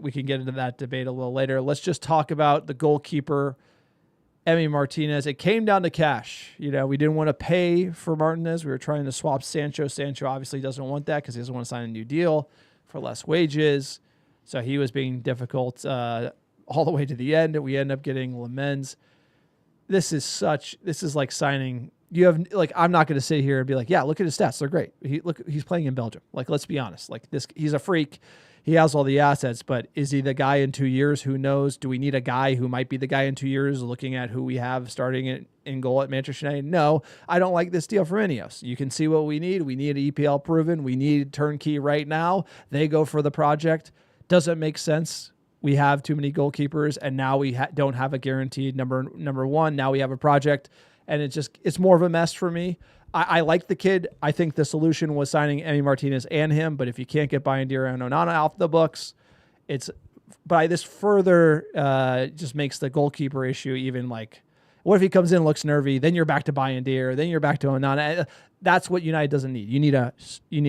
we can get into that debate a little later. Let's just talk about the goalkeeper, Emi Martinez. It came down to cash. We didn't want to pay for Martinez. We were trying to swap Sancho. Sancho obviously doesn't want that because he doesn't want to sign a new deal for less wages. So he was being difficult all the way to the end. We end up getting Lammens. This is like signing. I'm not going to sit here and be like, yeah, look at his stats. They're great. He's playing in Belgium. Let's be honest. He's a freak. He has all the assets, but is he the guy in 2 years? Who knows? Do we need a guy who might be the guy in 2 years looking at who we have starting in goal at Manchester United? No, I don't like this deal from INEOS. You can see what we need. We need EPL proven. We need turnkey right now. They go for the project. Doesn't make sense. We have too many goalkeepers, and now we don't have a guaranteed number one. Now we have a project, and it's more of a mess for me. I like the kid. I think the solution was signing Emi Martinez and him, but if you can't get Bayandira and Onana off the books, this further just makes the goalkeeper issue even what if he comes in and looks nervy? Then you're back to Bayandira. Then you're back to Onana. That's what United doesn't need. You need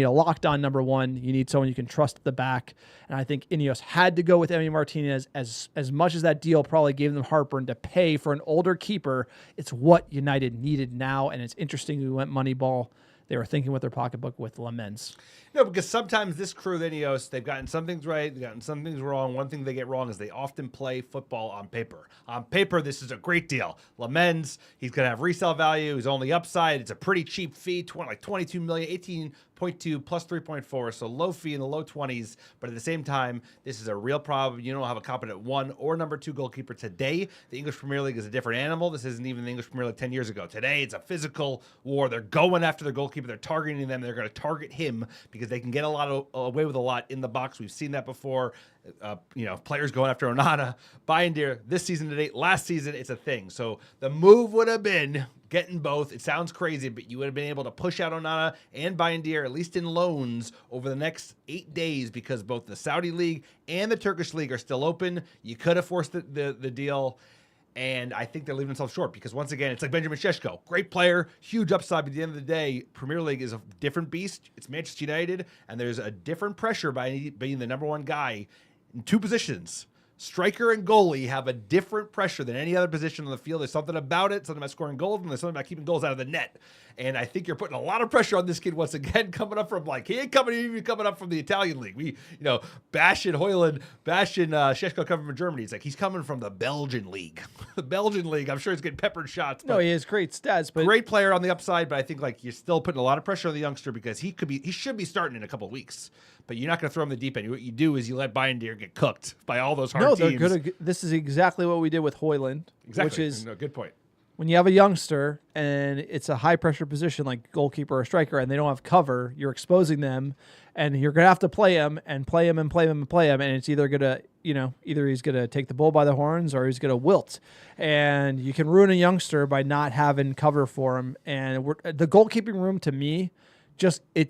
a locked on number one. You need someone you can trust at the back. And I think INEOS had to go with Emi Martinez as much as that deal probably gave them heartburn to pay for an older keeper. It's what United needed now. And it's interesting we went moneyball. They were thinking with their pocketbook with Lammens. No, because sometimes this crew of INEOS, they've gotten some things right, they've gotten some things wrong. One thing they get wrong is they often play football on paper. On paper, this is a great deal. Lammens, he's going to have resale value. He's only upside. It's a pretty cheap fee, like $22 million, 18.2 plus 3.4, so low fee in the low 20s. But at the same time, this is a real problem. You don't have a competent one or number two goalkeeper today. The English Premier League is a different animal. This isn't even the English Premier League 10 years ago. Today, it's a physical war. They're going after their goalkeeper. They're targeting them. They're going to target him because they can get away with a lot in the box. We've seen that before. Players going after Onana, Bayandira this season to date, last season, it's a thing. So the move would have been getting both. It sounds crazy, but you would have been able to push out Onana and Bayandira, at least in loans, over the next 8 days because both the Saudi League and the Turkish League are still open. You could have forced the deal. And I think they're leaving themselves short because, once again, it's like Benjamin Šeško. Great player, huge upside, but at the end of the day, Premier League is a different beast. It's Manchester United, and there's a different pressure by being the number one guy in two positions. Striker and goalie have a different pressure than any other position on the field. There's something about it, something about scoring goals, and there's something about keeping goals out of the net. And I think you're putting a lot of pressure on this kid once again, coming up from he ain't even coming up from the Italian league. We, bashing Højlund, bashing Šeško coming from Germany. It's like he's coming from the Belgian league. The Belgian league, I'm sure he's getting peppered shots. No, he has great stats, but great player on the upside. But I think you're still putting a lot of pressure on the youngster because he should be starting in a couple of weeks. But you're not going to throw him the deep end. What you do is you let Bayandira get cooked by all those hard teams. This is exactly what we did with Højlund. Exactly. Which is good point. When you have a youngster and it's a high pressure position like goalkeeper or striker and they don't have cover, you're exposing them and you're going to have to play him and play him and play him and play him. And it's either going to, either he's going to take the bull by the horns or he's going to wilt. And you can ruin a youngster by not having cover for him. And the goalkeeping room, to me, it's